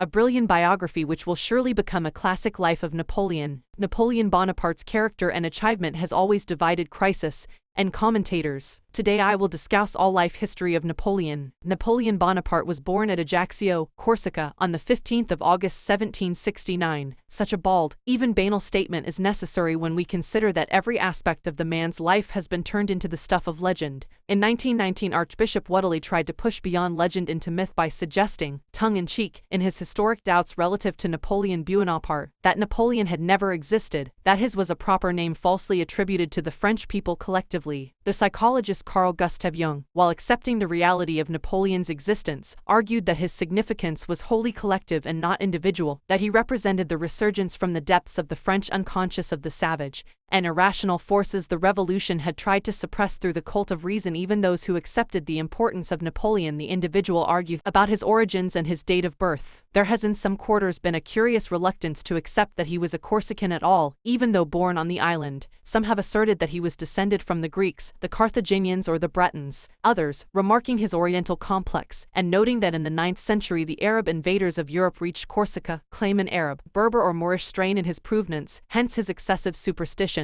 a brilliant biography which will surely become a classic. Life of Napoleon. Napoleon Bonaparte's character and achievement has always divided critics and commentators. Today I will discuss all life history of Napoleon. Napoleon Bonaparte was born at Ajaccio, Corsica, on the 15th of August 1769. Such a bald, even banal statement is necessary when we consider that every aspect of the man's life has been turned into the stuff of legend. In 1919, Archbishop Whately tried to push beyond legend into myth by suggesting, tongue-in-cheek, in his historic doubts relative to Napoleon Bonaparte, that Napoleon had never existed, that his was a proper name falsely attributed to the French people collectively. The psychologist Carl Gustav Jung, while accepting the reality of Napoleon's existence, argued that his significance was wholly collective and not individual, that he represented the resurgence from the depths of the French unconscious of the savage and irrational forces the revolution had tried to suppress through the cult of reason. Even those who accepted the importance of Napoleon the individual argue about his origins and his date of birth. There has in some quarters been a curious reluctance to accept that he was a Corsican at all, even though born on the island. Some have asserted that he was descended from the Greeks, the Carthaginians or the Bretons. Others, remarking his oriental complex, and noting that in the 9th century the Arab invaders of Europe reached Corsica, claim an Arab, Berber or Moorish strain in his provenance, hence his excessive superstition,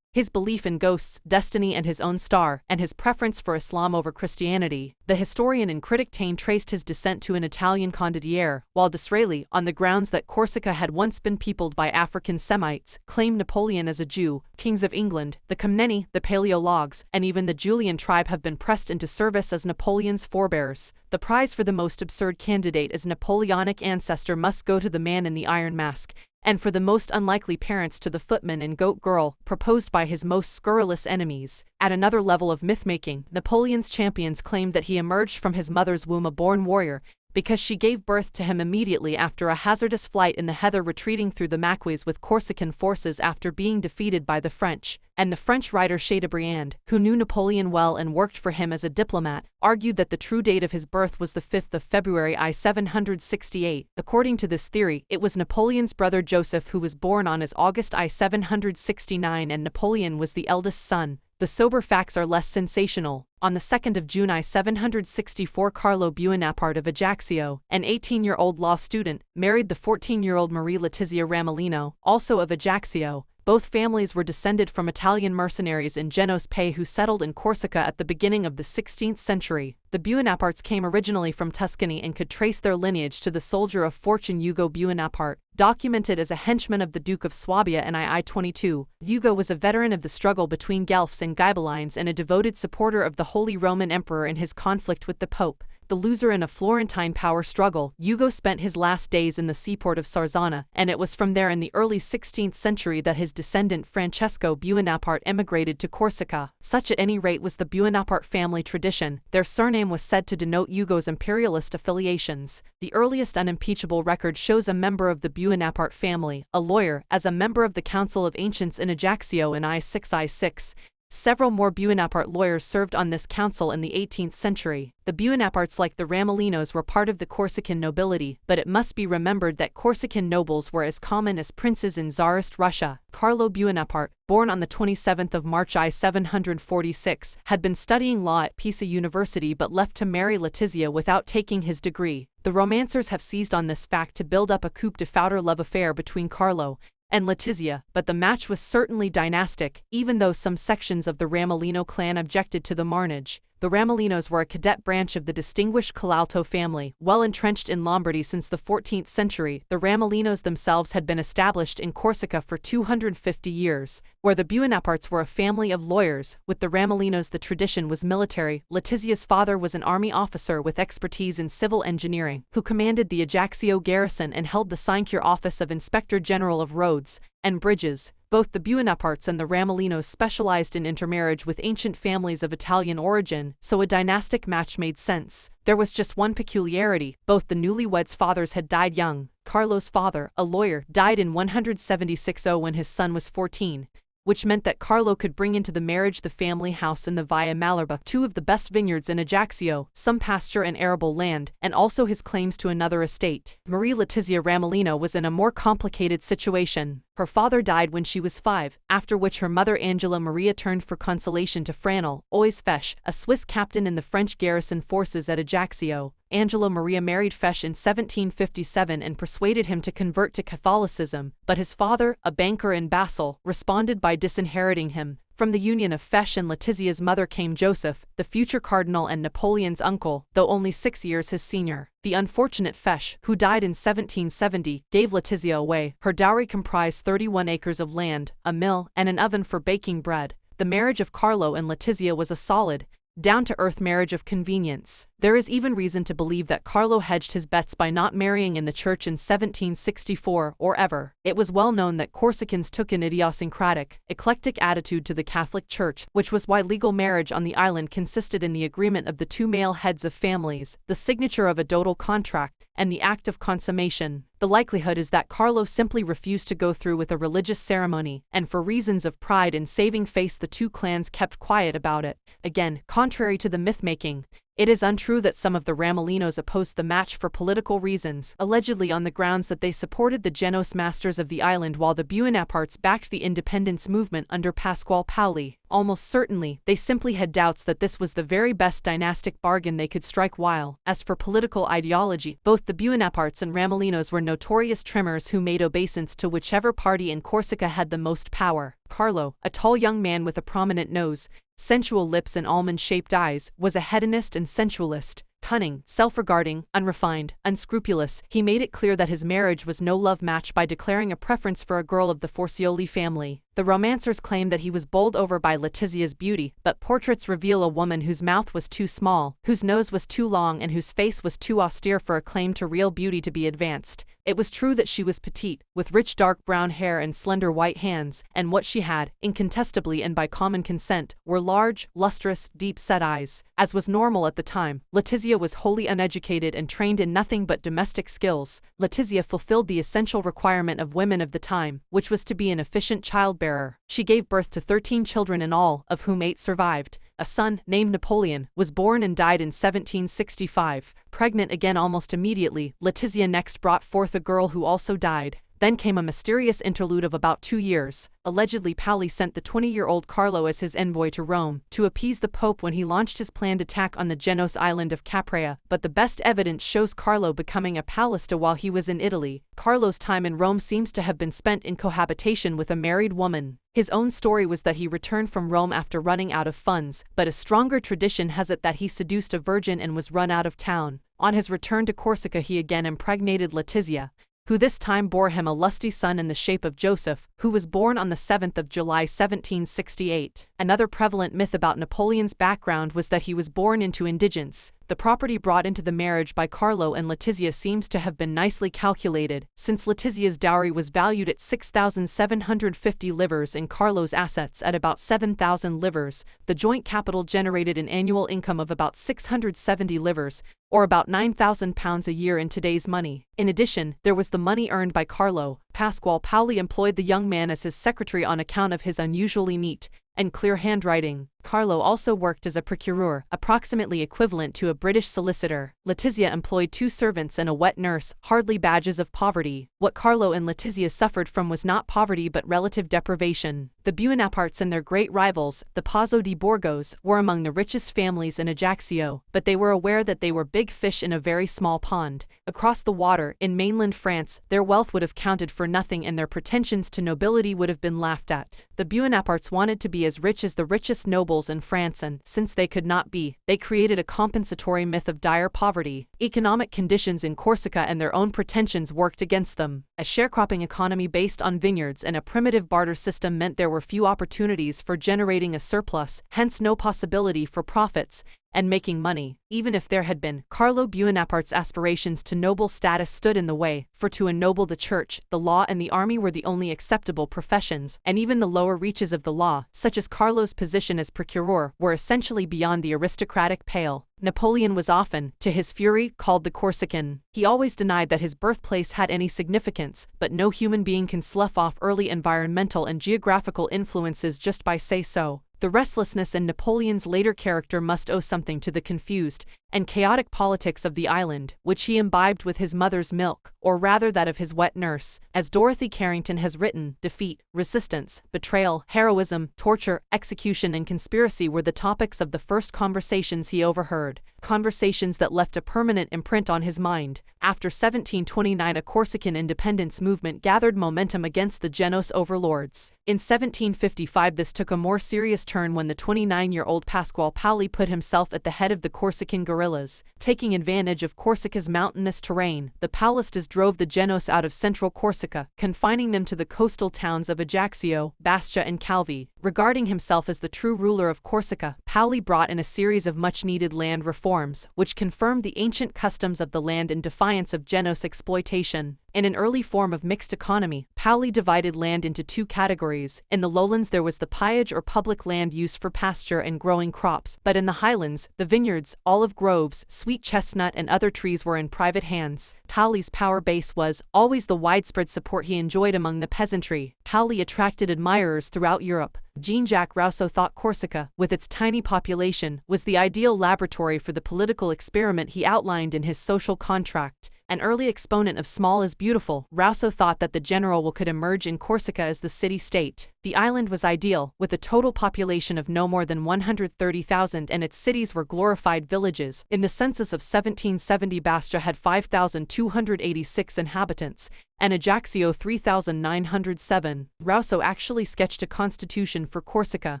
his belief in ghosts, destiny and his own star, and his preference for Islam over Christianity. The historian and critic Taine traced his descent to an Italian condottiere, while Disraeli, on the grounds that Corsica had once been peopled by African Semites, claimed Napoleon as a Jew. Kings of England, the Comneni, the Paleologs, and even the Julian tribe have been pressed into service as Napoleon's forebears. The prize for the most absurd candidate as Napoleonic ancestor must go to the man in the iron mask, and for the most unlikely parents to the footman and goat girl, proposed by his most scurrilous enemies. At another level of myth-making, Napoleon's champions claimed that he emerged from his mother's womb a born warrior, because she gave birth to him immediately after a hazardous flight in the heather, retreating through the Maquis with Corsican forces after being defeated by the French. And the French writer Chateaubriand, who knew Napoleon well and worked for him as a diplomat, argued that the true date of his birth was the 5th of February 768. According to this theory, it was Napoleon's brother Joseph who was born on August 769, and Napoleon was the eldest son. The sober facts are less sensational. On the 2nd of June 764, Carlo Bonaparte of Ajaccio, an 18-year-old law student, married the 14-year-old Marie Letizia Ramolino, also of Ajaccio. Both families were descended from Italian mercenaries in Genoese pay who settled in Corsica at the beginning of the 16th century. The Bonapartes came originally from Tuscany and could trace their lineage to the soldier of fortune Ugo Bonaparte, documented as a henchman of the Duke of Swabia in II-22. Ugo was a veteran of the struggle between Guelphs and Ghibellines and a devoted supporter of the Holy Roman Emperor in his conflict with the Pope. The loser in a Florentine power struggle, Ugo spent his last days in the seaport of Sarzana, and it was from there in the early 16th century that his descendant Francesco Bonaparte emigrated to Corsica. Such at any rate was the Bonaparte family tradition. Their surname was said to denote Ugo's imperialist affiliations. The earliest unimpeachable record shows a member of the Bonaparte family, a lawyer, as a member of the Council of Ancients in Ajaccio in I-6. Several more Bonaparte lawyers served on this council in the 18th century. The Bonapartes, like the Ramolinos, were part of the Corsican nobility, but it must be remembered that Corsican nobles were as common as princes in Tsarist Russia. Carlo Bonaparte, born on the 27th of March I-746, had been studying law at Pisa University but left to marry Letizia without taking his degree. The romancers have seized on this fact to build up a coup de foudre love affair between Carlo and Letizia, but the match was certainly dynastic, even though some sections of the Ramolino clan objected to the marriage. The Ramolinos were a cadet branch of the distinguished Colalto family, well entrenched in Lombardy since the 14th century. The Ramolinos themselves had been established in Corsica for 250 years, where the Bonapartes were a family of lawyers. With the Ramolinos the tradition was military. Letizia's father was an army officer with expertise in civil engineering, who commanded the Ajaccio garrison and held the sinecure office of Inspector General of Roads and Bridges. Both the Bonapartes and the Ramolinos specialized in intermarriage with ancient families of Italian origin, so a dynastic match made sense. There was just one peculiarity: both the newlyweds' fathers had died young. Carlo's father, a lawyer, died in 176 when his son was 14. which meant that Carlo could bring into the marriage the family house in the Via Malerba, two of the best vineyards in Ajaccio, some pasture and arable land, and also his claims to another estate. Marie Letizia Ramolino was in a more complicated situation. Her father died when she was 5, after which her mother Angela Maria turned for consolation to Franel Oisfesh, a Swiss captain in the French garrison forces at Ajaccio. Angelo Maria married Fesch in 1757 and persuaded him to convert to Catholicism, but his father, a banker in Basel, responded by disinheriting him. From the union of Fesch and Letizia's mother came Joseph, the future cardinal and Napoleon's uncle, though only 6 years his senior. The unfortunate Fesch, who died in 1770, gave Letizia away. Her dowry comprised 31 acres of land, a mill, and an oven for baking bread. The marriage of Carlo and Letizia was a solid, down-to-earth marriage of convenience. There is even reason to believe that Carlo hedged his bets by not marrying in the church in 1764 or ever. It was well known that Corsicans took an idiosyncratic, eclectic attitude to the Catholic Church, which was why legal marriage on the island consisted in the agreement of the two male heads of families, the signature of a dotal contract, and the act of consummation. The likelihood is that Carlo simply refused to go through with a religious ceremony, and for reasons of pride and saving face the two clans kept quiet about it. Again, contrary to the myth-making, it is untrue that some of the Ramolinos opposed the match for political reasons, allegedly on the grounds that they supported the Genoese masters of the island while the Buonapartes backed the independence movement under Pasquale Paoli. Almost certainly, they simply had doubts that this was the very best dynastic bargain they could strike while, as for political ideology, both the Buonapartes and Ramolinos were notorious trimmers who made obeisance to whichever party in Corsica had the most power. Carlo, a tall young man with a prominent nose, sensual lips and almond-shaped eyes, was a hedonist and sensualist. Cunning, self-regarding, unrefined, unscrupulous, he made it clear that his marriage was no love match by declaring a preference for a girl of the Forcioli family. The romancers claim that he was bowled over by Letizia's beauty, but portraits reveal a woman whose mouth was too small, whose nose was too long and whose face was too austere for a claim to real beauty to be advanced. It was true that she was petite, with rich dark brown hair and slender white hands, and what she had, incontestably and by common consent, were large, lustrous, deep-set eyes. As was normal at the time, Letizia was wholly uneducated and trained in nothing but domestic skills. Letizia fulfilled the essential requirement of women of the time, which was to be an efficient childbearer. She gave birth to 13 children in all, of whom 8 survived. A son, named Napoleon, was born and died in 1765. Pregnant again almost immediately, Letizia next brought forth a girl who also died. Then came a mysterious interlude of about 2 years. Allegedly, Paoli sent the 20-year-old Carlo as his envoy to Rome, to appease the Pope when he launched his planned attack on the Genoese island of Capraia, but the best evidence shows Carlo becoming a Paulista while he was in Italy. Carlo's time in Rome seems to have been spent in cohabitation with a married woman. His own story was that he returned from Rome after running out of funds, but a stronger tradition has it that he seduced a virgin and was run out of town. On his return to Corsica he again impregnated Letizia, who this time bore him a lusty son in the shape of Joseph, who was born on the 7th of July 1768. Another prevalent myth about Napoleon's background was that he was born into indigence. The property brought into the marriage by Carlo and Letizia seems to have been nicely calculated, since Letizia's dowry was valued at 6,750 livres and Carlo's assets at about 7,000 livres. The joint capital generated an annual income of about 670 livres, or about £9,000 a year in today's money. In addition, there was the money earned by Carlo. Pasquale Paoli employed the young man as his secretary on account of his unusually neat and clear handwriting. Carlo also worked as a procureur, approximately equivalent to a British solicitor. Letizia employed 2 servants and a wet nurse, hardly badges of poverty. What Carlo and Letizia suffered from was not poverty but relative deprivation. The Buonapartes and their great rivals, the Pozzo di Borgos, were among the richest families in Ajaccio, but they were aware that they were big fish in a very small pond. Across the water, in mainland France, their wealth would have counted for nothing and their pretensions to nobility would have been laughed at. The Buonapartes wanted to be as rich as the richest nobles in France and, since they could not be, they created a compensatory myth of dire poverty. Economic conditions in Corsica and their own pretensions worked against them. A sharecropping economy based on vineyards and a primitive barter system meant there were few opportunities for generating a surplus, hence no possibility for profits and making money. Even if there had been, Carlo Buonaparte's aspirations to noble status stood in the way, for to ennoble the church, the law and the army were the only acceptable professions, and even the lower reaches of the law, such as Carlo's position as procureur, were essentially beyond the aristocratic pale. Napoleon was often, to his fury, called the Corsican. He always denied that his birthplace had any significance, but no human being can slough off early environmental and geographical influences just by say so. The restlessness in Napoleon's later character must owe something to the confused and chaotic politics of the island, which he imbibed with his mother's milk, or rather that of his wet nurse. As Dorothy Carrington has written, defeat, resistance, betrayal, heroism, torture, execution and conspiracy were the topics of the first conversations he overheard, conversations that left a permanent imprint on his mind. After 1729, a Corsican independence movement gathered momentum against the Genoese overlords. In 1755 this took a more serious turn when the 29-year-old Pasquale Paoli put himself at the head of the Corsican guerrillas. Taking advantage of Corsica's mountainous terrain, the Paulistas drove the Genoese out of central Corsica, confining them to the coastal towns of Ajaccio, Bastia and Calvi. Regarding himself as the true ruler of Corsica, Paoli brought in a series of much-needed land reforms, which confirmed the ancient customs of the land in defiance of Genoese exploitation. In an early form of mixed economy, Paoli divided land into two categories. In the lowlands there was the piage or public land used for pasture and growing crops, but in the highlands, the vineyards, olive groves, sweet chestnut and other trees were in private hands. Paoli's power base was always the widespread support he enjoyed among the peasantry. Paoli attracted admirers throughout Europe. Jean-Jacques Rousseau thought Corsica, with its tiny population, was the ideal laboratory for the political experiment he outlined in his social contract. An early exponent of small is beautiful, Rousseau thought that the general will could emerge in Corsica as the city-state. The island was ideal, with a total population of no more than 130,000 and its cities were glorified villages. In the census of 1770 Bastia had 5,286 inhabitants, and Ajaccio 3,907. Rousseau actually sketched a constitution for Corsica,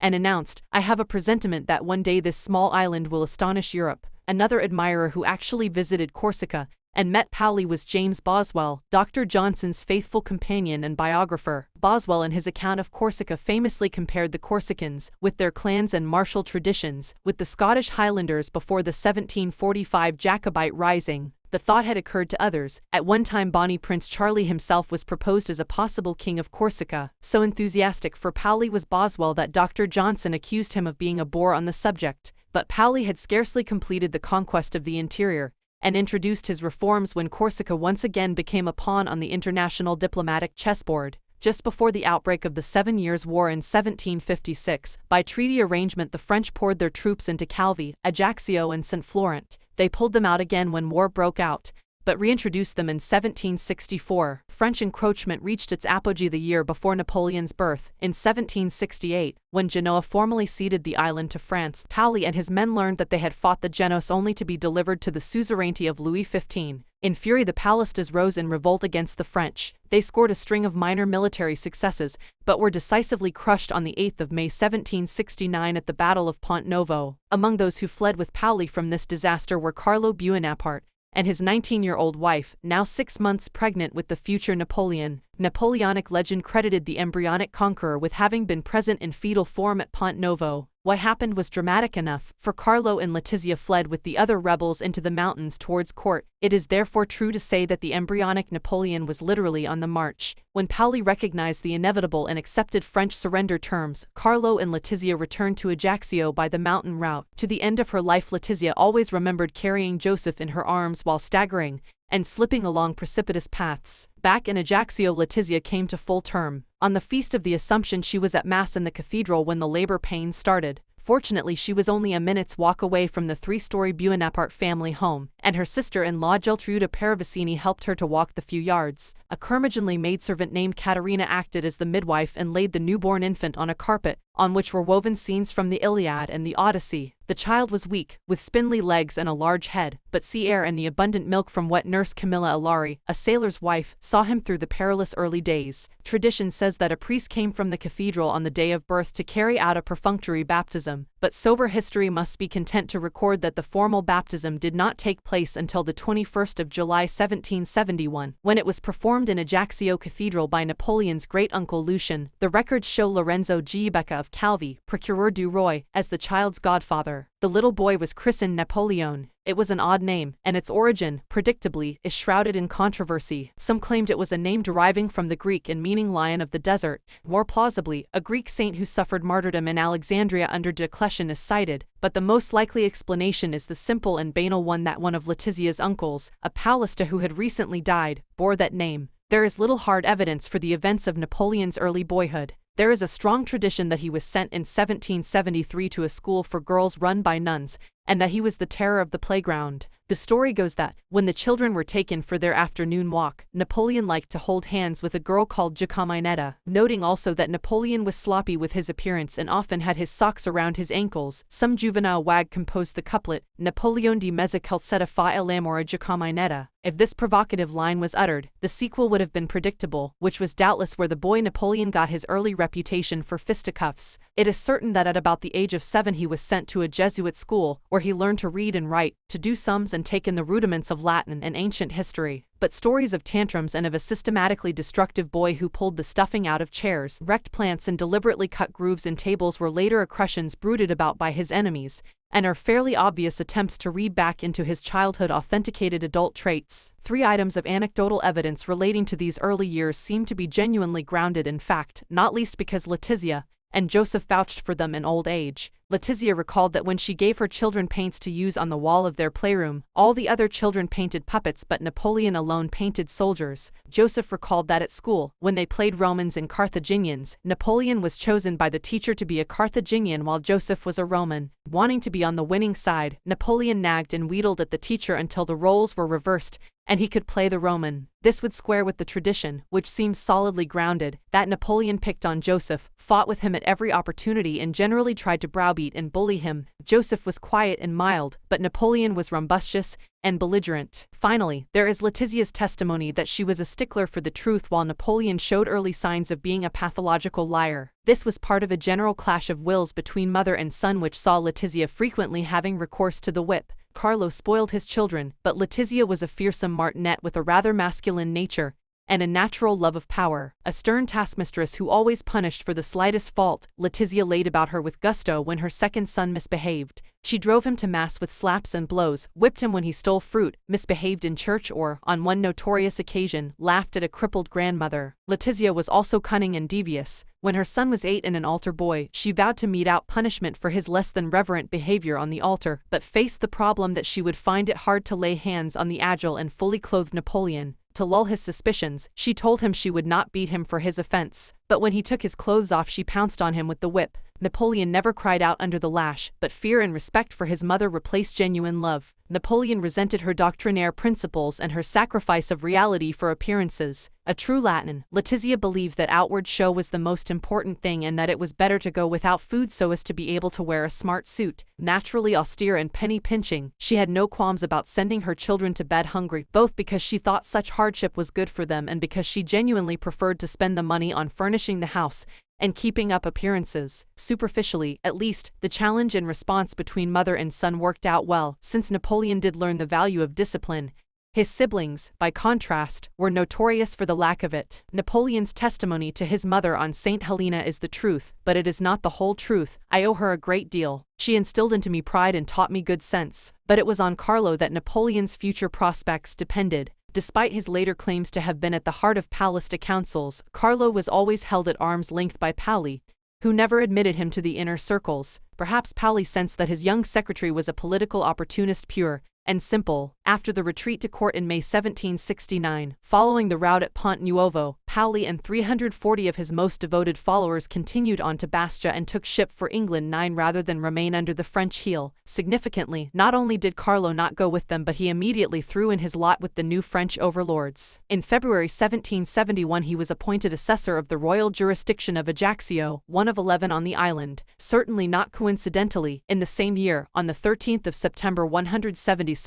and announced, "I have a presentiment that one day this small island will astonish Europe." Another admirer who actually visited Corsica and met Paoli was James Boswell, Dr. Johnson's faithful companion and biographer. Boswell in his account of Corsica famously compared the Corsicans, with their clans and martial traditions, with the Scottish Highlanders before the 1745 Jacobite Rising. The thought had occurred to others. At one time Bonnie Prince Charlie himself was proposed as a possible king of Corsica. So enthusiastic for Paoli was Boswell that Dr. Johnson accused him of being a bore on the subject. But Paoli had scarcely completed the conquest of the interior, and introduced his reforms when Corsica once again became a pawn on the international diplomatic chessboard. Just before the outbreak of the 7 Years' War in 1756, by treaty arrangement the French poured their troops into Calvi, Ajaccio and St. Florent. They pulled them out again when war broke out, but reintroduced them in 1764. French encroachment reached its apogee the year before Napoleon's birth, in 1768, when Genoa formally ceded the island to France. Paoli and his men learned that they had fought the Genoese only to be delivered to the suzerainty of Louis XV. In fury the Paulistas rose in revolt against the French. They scored a string of minor military successes, but were decisively crushed on the 8th of May 1769 at the Battle of Pont Novo. Among those who fled with Paoli from this disaster were Carlo Bonaparte and his 19-year-old wife, now 6 months pregnant with the future Napoleon. Napoleonic legend credited the embryonic conqueror with having been present in fetal form at Pont Novo. What happened was dramatic enough, for Carlo and Letizia fled with the other rebels into the mountains towards court. It is therefore true to say that the embryonic Napoleon was literally on the march. When Paoli recognized the inevitable and accepted French surrender terms, Carlo and Letizia returned to Ajaccio by the mountain route. To the end of her life Letizia always remembered carrying Joseph in her arms while staggering and slipping along precipitous paths. Back in Ajaccio Letizia came to full term. On the Feast of the Assumption she was at Mass in the cathedral when the labor pains started. Fortunately she was only a minute's walk away from the 3-story Bonaparte family home, and her sister-in-law Geltrude Paravicini helped her to walk the few yards. A curmudgeonly maidservant named Caterina acted as the midwife and laid the newborn infant on a carpet, on which were woven scenes from the Iliad and the Odyssey. The child was weak, with spindly legs and a large head, but sea air and the abundant milk from wet nurse Camilla Alari, a sailor's wife, saw him through the perilous early days. Tradition says that a priest came from the cathedral on the day of birth to carry out a perfunctory baptism, but sober history must be content to record that the formal baptism did not take place until the 21st of July 1771, when it was performed in Ajaccio Cathedral by Napoleon's great-uncle Lucien. The records show Lorenzo Giobecca of Calvi, Procureur du Roi, as the child's godfather. The little boy was christened Napoleon. It was an odd name, and its origin, predictably, is shrouded in controversy. Some claimed it was a name deriving from the Greek and meaning lion of the desert. More plausibly, a Greek saint who suffered martyrdom in Alexandria under Diocletian is cited, but the most likely explanation is the simple and banal one that one of Letizia's uncles, a Paulista who had recently died, bore that name. There is little hard evidence for the events of Napoleon's early boyhood. There is a strong tradition that he was sent in 1773 to a school for girls run by nuns, and that he was the terror of the playground. The story goes that, when the children were taken for their afternoon walk, Napoleon liked to hold hands with a girl called Giacominetta, noting also that Napoleon was sloppy with his appearance and often had his socks around his ankles. Some juvenile wag composed the couplet, Napoleon di mezza calzetta fa l'amore a Giacominetta. If this provocative line was uttered, the sequel would have been predictable, which was doubtless where the boy Napoleon got his early reputation for fisticuffs. It is certain that at about the age of 7 he was sent to a Jesuit school, where he learned to read and write, to do sums and take in the rudiments of Latin and ancient history. But stories of tantrums and of a systematically destructive boy who pulled the stuffing out of chairs, wrecked plants and deliberately cut grooves in tables were later accretions brooded about by his enemies, and are fairly obvious attempts to read back into his childhood authenticated adult traits. 3 items of anecdotal evidence relating to these early years seem to be genuinely grounded in fact, not least because Letizia and Joseph vouched for them in old age. Letizia recalled that when she gave her children paints to use on the wall of their playroom, all the other children painted puppets but Napoleon alone painted soldiers. Joseph recalled that at school, when they played Romans and Carthaginians, Napoleon was chosen by the teacher to be a Carthaginian while Joseph was a Roman. Wanting to be on the winning side, Napoleon nagged and wheedled at the teacher until the roles were reversed, and he could play the Roman. This would square with the tradition, which seems solidly grounded, that Napoleon picked on Joseph, fought with him at every opportunity and generally tried to browbeat and bully him. Joseph was quiet and mild, but Napoleon was rumbustious and belligerent. Finally, there is Letizia's testimony that she was a stickler for the truth while Napoleon showed early signs of being a pathological liar. This was part of a general clash of wills between mother and son which saw Letizia frequently having recourse to the whip. Carlo spoiled his children, but Letizia was a fearsome martinet with a rather masculine nature and a natural love of power. A stern taskmistress who always punished for the slightest fault, Letizia laid about her with gusto when her second son misbehaved. She drove him to mass with slaps and blows, whipped him when he stole fruit, misbehaved in church or, on one notorious occasion, laughed at a crippled grandmother. Letizia was also cunning and devious. When her son was 8 and an altar boy, she vowed to mete out punishment for his less than reverent behavior on the altar, but faced the problem that she would find it hard to lay hands on the agile and fully clothed Napoleon. To lull his suspicions, she told him she would not beat him for his offense, but when he took his clothes off she pounced on him with the whip. Napoleon never cried out under the lash, but fear and respect for his mother replaced genuine love. Napoleon resented her doctrinaire principles and her sacrifice of reality for appearances. A true Latin, Letizia believed that outward show was the most important thing and that it was better to go without food so as to be able to wear a smart suit. Naturally austere and penny-pinching, she had no qualms about sending her children to bed hungry, both because she thought such hardship was good for them and because she genuinely preferred to spend the money on furnishing the house and keeping up appearances. Superficially, at least, the challenge and response between mother and son worked out well, since Napoleon did learn the value of discipline. His siblings, by contrast, were notorious for the lack of it. Napoleon's testimony to his mother on St. Helena is the truth, but it is not the whole truth. I owe her a great deal. She instilled into me pride and taught me good sense. But it was on Carlo that Napoleon's future prospects depended. Despite his later claims to have been at the heart of Palista councils, Carlo was always held at arm's length by Paoli, who never admitted him to the inner circles. Perhaps Paoli sensed that his young secretary was a political opportunist pure and simple. After the retreat to court in May 1769, following the rout at Ponte Nuovo, Paoli and 340 of his most devoted followers continued on to Bastia and took ship for England rather than remain under the French heel. Significantly, not only did Carlo not go with them but he immediately threw in his lot with the new French overlords. In February 1771 he was appointed assessor of the royal jurisdiction of Ajaccio, one of 11 on the island. Certainly not coincidentally, in the same year, on the 13th of September 177,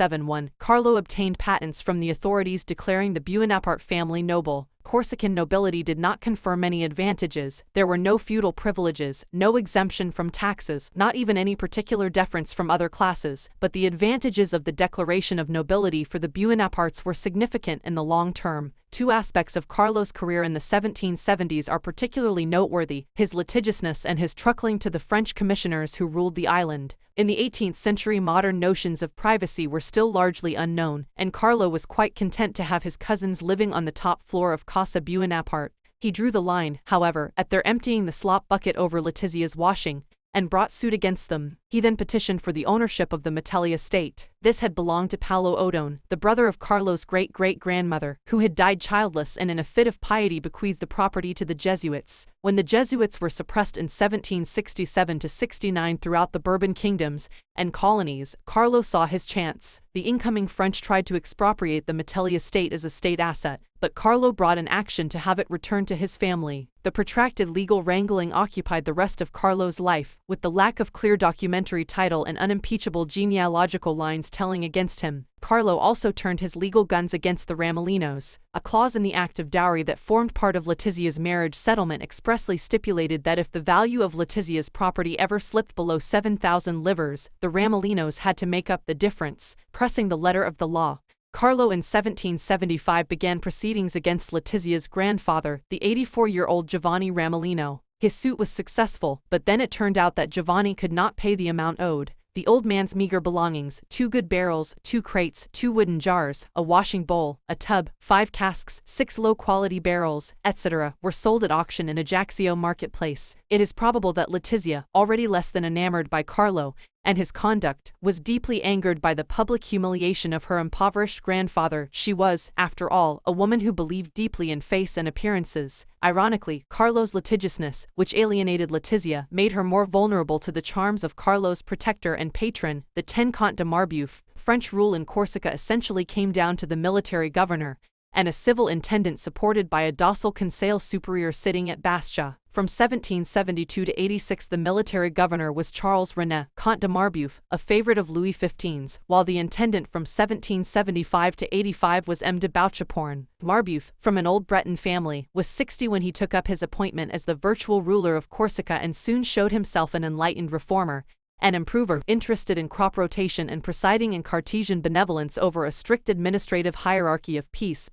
Carlo obtained patents from the authorities declaring the Bonaparte family noble. Corsican nobility did not confer many advantages. There were no feudal privileges, no exemption from taxes, not even any particular deference from other classes, but the advantages of the declaration of nobility for the Bonapartes were significant in the long term. 2 aspects of Carlo's career in the 1770s are particularly noteworthy: his litigiousness and his truckling to the French commissioners who ruled the island. In the 18th century, modern notions of privacy were still largely unknown, and Carlo was quite content to have his cousins living on the top floor of Casa Bonaparte. He drew the line, however, at their emptying the slop bucket over Letizia's washing, and brought suit against them. He then petitioned for the ownership of the Metelli estate. This had belonged to Paolo Odone, the brother of Carlo's great-great-grandmother, who had died childless and in a fit of piety bequeathed the property to the Jesuits. When the Jesuits were suppressed in 1767–69 throughout the Bourbon kingdoms and colonies, Carlo saw his chance. The incoming French tried to expropriate the Metelli estate as a state asset, but Carlo brought an action to have it returned to his family. The protracted legal wrangling occupied the rest of Carlo's life, with the lack of clear documentary title and unimpeachable genealogical lines telling against him. Carlo also turned his legal guns against the Ramolinos. A clause in the Act of Dowry that formed part of Letizia's marriage settlement expressly stipulated that if the value of Letizia's property ever slipped below 7,000 livres, the Ramolinos had to make up the difference, pressing the letter of the law. Carlo in 1775 began proceedings against Letizia's grandfather, the 84-year-old Giovanni Ramolino. His suit was successful, but then it turned out that Giovanni could not pay the amount owed. The old man's meager belongings, 2 good barrels, 2 crates, 2 wooden jars, a washing bowl, a tub, 5 casks, 6 low-quality barrels, etc., were sold at auction in Ajaccio marketplace. It is probable that Letizia, already less than enamored by Carlo and his conduct, was deeply angered by the public humiliation of her impoverished grandfather. She was, after all, a woman who believed deeply in face and appearances. Ironically, Carlo's litigiousness, which alienated Letizia, made her more vulnerable to the charms of Carlo's protector and patron, the Comte de Marbeuf. French rule in Corsica essentially came down to the military governor and a civil intendant supported by a docile Conseil Superior sitting at Bastia. From 1772 to 86 the military governor was Charles René, Comte de Marbeuf, a favorite of Louis XV's, while the intendant from 1775 to 85 was M. de Bouchaporn. Marbeuf, from an old Breton family, was 60 when he took up his appointment as the virtual ruler of Corsica and soon showed himself an enlightened reformer, an improver, interested in crop rotation and presiding in Cartesian benevolence over a strict administrative hierarchy of peace,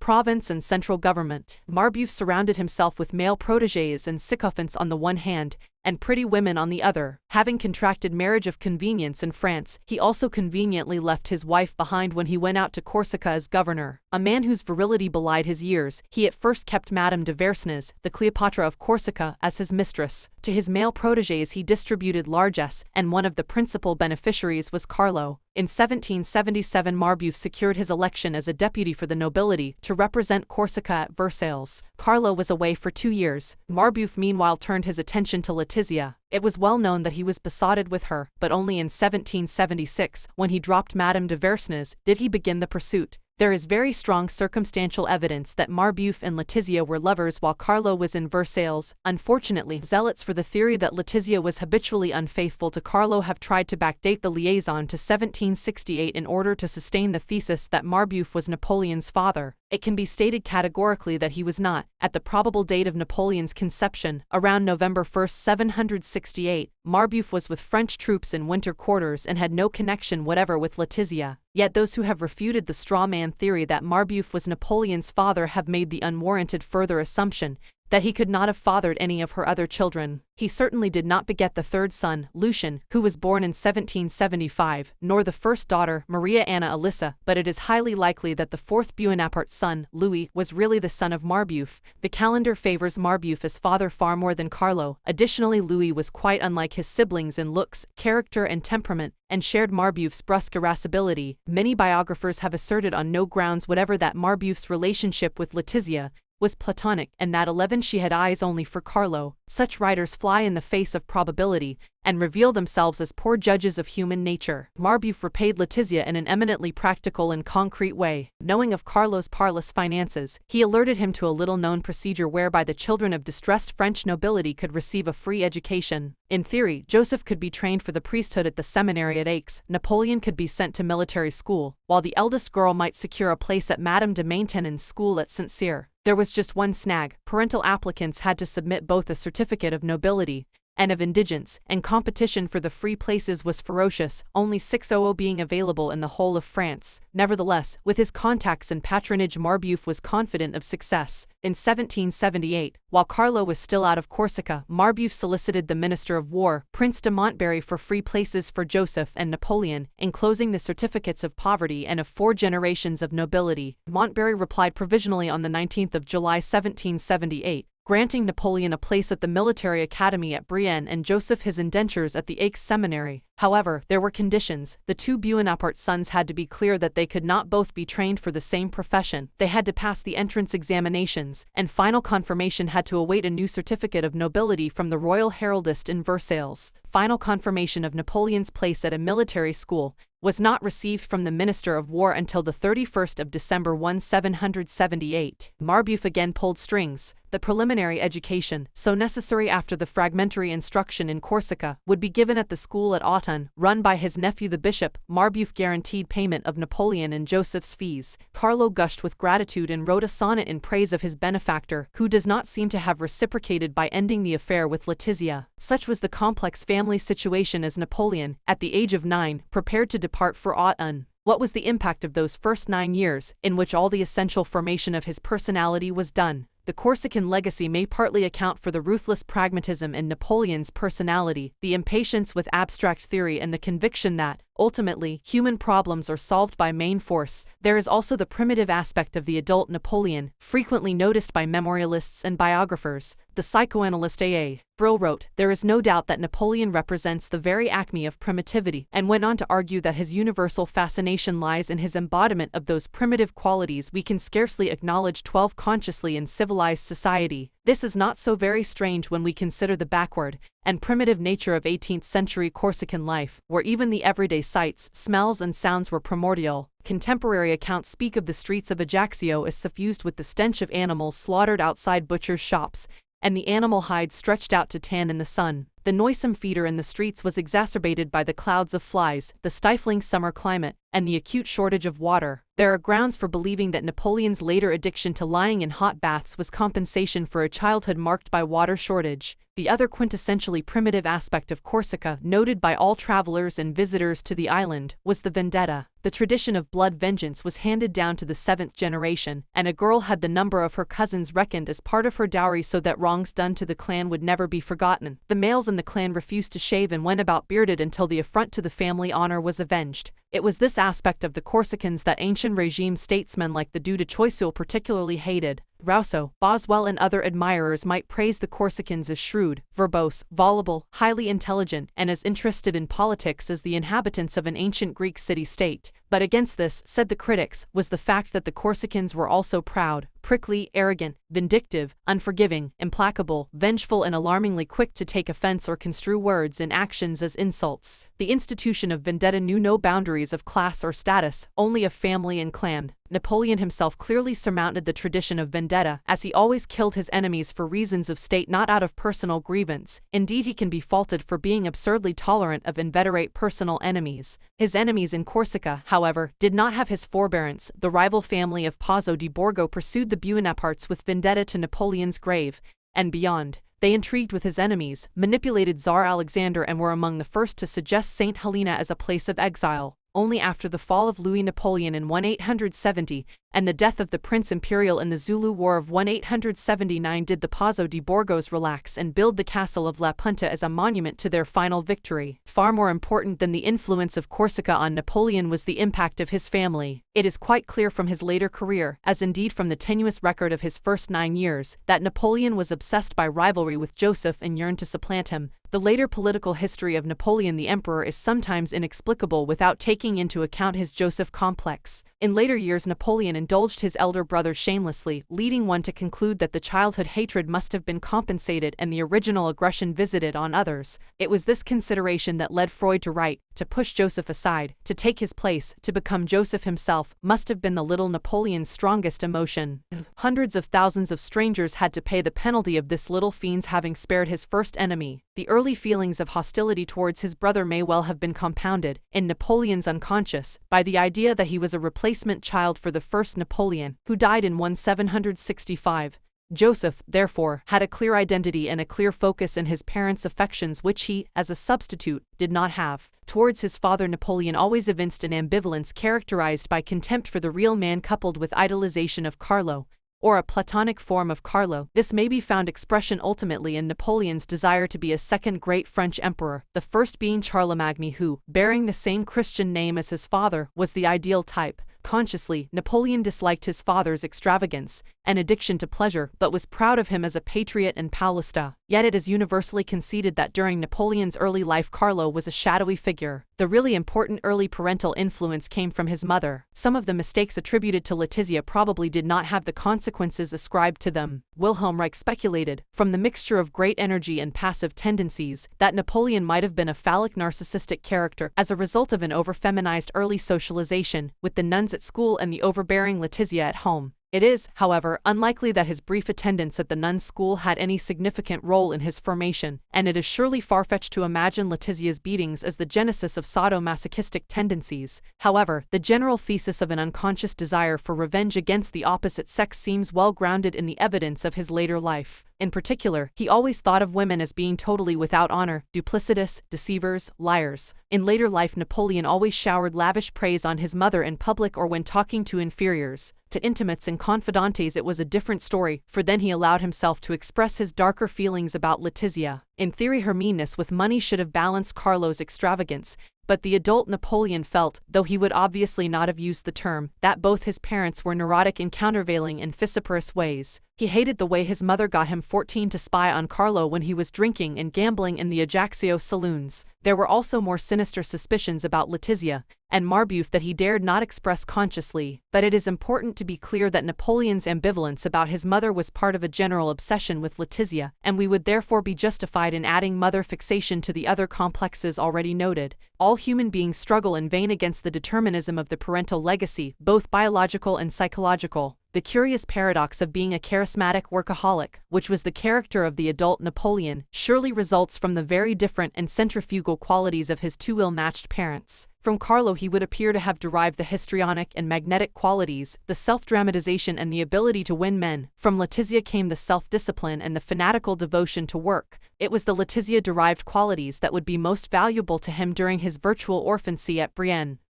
province and central government. Marbeuf surrounded himself with male protégés and sycophants on the one hand, and pretty women on the other. Having contracted marriage of convenience in France, he also conveniently left his wife behind when he went out to Corsica as governor. A man whose virility belied his years, he at first kept Madame de Versnes, the Cleopatra of Corsica, as his mistress. To his male protégés he distributed largesse, and one of the principal beneficiaries was Carlo. In 1777 Marbeuf secured his election as a deputy for the nobility to represent Corsica at Versailles. Carlo was away for 2 years. Marbeuf meanwhile turned his attention to Letizia. It was well known that he was besotted with her, but only in 1776, when he dropped Madame de Versnes, did he begin the pursuit. There is very strong circumstantial evidence that Marbeuf and Letizia were lovers while Carlo was in Versailles. Unfortunately, zealots for the theory that Letizia was habitually unfaithful to Carlo have tried to backdate the liaison to 1768 in order to sustain the thesis that Marbeuf was Napoleon's father. It can be stated categorically that he was not. At the probable date of Napoleon's conception, around November 1, 768, Marbeuf was with French troops in winter quarters and had no connection whatever with Letizia. Yet those who have refuted the straw man theory that Marbeuf was Napoleon's father have made the unwarranted further assumption that he could not have fathered any of her other children. He certainly did not beget the third son, Lucien, who was born in 1775, nor the first daughter, Maria Anna Elissa, but it is highly likely that the fourth Buonaparte's son, Louis, was really the son of Marbeuf. The calendar favors Marbeuf as father far more than Carlo. Additionally, Louis was quite unlike his siblings in looks, character and temperament, and shared Marbeuf's brusque irascibility. Many biographers have asserted on no grounds whatever that Marbeuf's relationship with Letizia was platonic, and that 11 she had eyes only for Carlo. Such writers fly in the face of probability, and reveal themselves as poor judges of human nature. Marbeuf repaid Letizia in an eminently practical and concrete way. Knowing of Carlo's parlous finances, he alerted him to a little-known procedure whereby the children of distressed French nobility could receive a free education. In theory, Joseph could be trained for the priesthood at the seminary at Aix, Napoleon could be sent to military school, while the eldest girl might secure a place at Madame de Maintenon's school at St. Cyr. There was just one snag: parental applicants had to submit both a certificate of nobility and of indigence, and competition for the free places was ferocious, only 600 being available in the whole of France. Nevertheless, with his contacts and patronage, Marbeuf was confident of success. In 1778, while Carlo was still out of Corsica, Marbeuf solicited the Minister of War, Prince de Montbarry, for free places for Joseph and Napoleon, enclosing the certificates of poverty and of 4 generations of nobility. Montbarry replied provisionally on the 19th of July 1778, granting Napoleon a place at the military academy at Brienne and Joseph his indentures at the Aix seminary. However, there were conditions. The two Bonaparte sons had to be clear that they could not both be trained for the same profession. They had to pass the entrance examinations, and final confirmation had to await a new certificate of nobility from the royal heraldist in Versailles. Final confirmation of Napoleon's place at a military school was not received from the Minister of War until the 31st of December 1778. Marbeuf again pulled strings. The preliminary education, so necessary after the fragmentary instruction in Corsica, would be given at the school at Autun, run by his nephew the bishop. Marbeuf guaranteed payment of Napoleon and Joseph's fees. Carlo gushed with gratitude and wrote a sonnet in praise of his benefactor, who does not seem to have reciprocated by ending the affair with Letizia. Such was the complex family situation as Napoleon, at the age of 9, prepared to depart for Autun. What was the impact of those first 9 years, in which all the essential formation of his personality was done? The Corsican legacy may partly account for the ruthless pragmatism in Napoleon's personality, the impatience with abstract theory, and the conviction that, ultimately, human problems are solved by main force. There is also the primitive aspect of the adult Napoleon, frequently noticed by memorialists and biographers. The psychoanalyst A.A. Brill wrote, "There is no doubt that Napoleon represents the very acme of primitivity," and went on to argue that his universal fascination lies in his embodiment of those primitive qualities we can scarcely acknowledge 12 consciously in civilized society. This is not so very strange when we consider the backward and primitive nature of 18th-century Corsican life, where even the everyday sights, smells, and sounds were primordial. Contemporary accounts speak of the streets of Ajaccio as suffused with the stench of animals slaughtered outside butchers' shops, and the animal hides stretched out to tan in the sun. The noisome fever in the streets was exacerbated by the clouds of flies, the stifling summer climate, and the acute shortage of water. There are grounds for believing that Napoleon's later addiction to lying in hot baths was compensation for a childhood marked by water shortage. The other quintessentially primitive aspect of Corsica, noted by all travelers and visitors to the island, was the vendetta. The tradition of blood vengeance was handed down to the 7th generation, and a girl had the number of her cousins reckoned as part of her dowry so that wrongs done to the clan would never be forgotten. The males in the clan refused to shave and went about bearded until the affront to the family honor was avenged. It was this aspect of the Corsicans that ancient regime statesmen like the Duc de Choiseul particularly hated. Rousseau, Boswell, and other admirers might praise the Corsicans as shrewd, verbose, voluble, highly intelligent, and as interested in politics as the inhabitants of an ancient Greek city-state. But against this, said the critics, was the fact that the Corsicans were also proud, prickly, arrogant, vindictive, unforgiving, implacable, vengeful, and alarmingly quick to take offense or construe words and actions as insults. The institution of vendetta knew no boundaries of class or status, only of family and clan. Napoleon himself clearly surmounted the tradition of vendetta, as he always killed his enemies for reasons of state, not out of personal grievance. Indeed, he can be faulted for being absurdly tolerant of inveterate personal enemies. His enemies in Corsica, however, did not have his forbearance. The rival family of Pozzo di Borgo pursued the Bonapartes with vendetta to Napoleon's grave, and beyond. They intrigued with his enemies, manipulated Tsar Alexander, and were among the first to suggest St. Helena as a place of exile. Only after the fall of Louis Napoleon in 1870, and the death of the Prince Imperial in the Zulu War of 1879 did the Pozzo di Borgos relax and build the castle of La Punta as a monument to their final victory. Far more important than the influence of Corsica on Napoleon was the impact of his family. It is quite clear from his later career, as indeed from the tenuous record of his first 9 years, that Napoleon was obsessed by rivalry with Joseph and yearned to supplant him. The later political history of Napoleon the Emperor is sometimes inexplicable without taking into account his Joseph complex. In later years, Napoleon indulged his elder brother shamelessly, leading one to conclude that the childhood hatred must have been compensated and the original aggression visited on others. It was this consideration that led Freud to write, to push Joseph aside, to take his place, to become Joseph himself, must have been the little Napoleon's strongest emotion. Hundreds of thousands of strangers had to pay the penalty of this little fiend's having spared his first enemy. The early feelings of hostility towards his brother may well have been compounded, in Napoleon's unconscious, by the idea that he was a replacement child for the first Napoleon, who died in 1765. Joseph, therefore, had a clear identity and a clear focus in his parents' affections which he, as a substitute, did not have. Towards his father, Napoleon always evinced an ambivalence characterized by contempt for the real man coupled with idolization of Carlo, or a Platonic form of Carlo. This may be found expression ultimately in Napoleon's desire to be a second great French emperor, the first being Charlemagne who, bearing the same Christian name as his father, was the ideal type. Subconsciously, Napoleon disliked his father's extravagance and addiction to pleasure, but was proud of him as a patriot and Paulista. Yet it is universally conceded that during Napoleon's early life Carlo was a shadowy figure. The really important early parental influence came from his mother. Some of the mistakes attributed to Letizia probably did not have the consequences ascribed to them. Wilhelm Reich speculated, from the mixture of great energy and passive tendencies, that Napoleon might have been a phallic narcissistic character as a result of an over-feminized early socialization with the nuns at school and the overbearing Letizia at home. It is, however, unlikely that his brief attendance at the nuns' school had any significant role in his formation, and it is surely far-fetched to imagine Letizia's beatings as the genesis of sadomasochistic tendencies. However, the general thesis of an unconscious desire for revenge against the opposite sex seems well grounded in the evidence of his later life. In particular, he always thought of women as being totally without honor, duplicitous, deceivers, liars. In later life, Napoleon always showered lavish praise on his mother in public or when talking to inferiors. To intimates and confidantes it was a different story, for then he allowed himself to express his darker feelings about Letizia. In theory, her meanness with money should have balanced Carlo's extravagance, but the adult Napoleon felt, though he would obviously not have used the term, that both his parents were neurotic in countervailing and vociferous ways. He hated the way his mother got him 14 to spy on Carlo when he was drinking and gambling in the Ajaccio saloons. There were also more sinister suspicions about Letizia and Marbeuf that he dared not express consciously, but it is important to be clear that Napoleon's ambivalence about his mother was part of a general obsession with Letizia, and we would therefore be justified in adding mother fixation to the other complexes already noted. All human beings struggle in vain against the determinism of the parental legacy, both biological and psychological. The curious paradox of being a charismatic workaholic, which was the character of the adult Napoleon, surely results from the very different and centrifugal qualities of his two ill-matched parents. From Carlo he would appear to have derived the histrionic and magnetic qualities, the self-dramatization and the ability to win men. From Letizia came the self-discipline and the fanatical devotion to work. It was the Letizia-derived qualities that would be most valuable to him during his virtual orphancy at Brienne.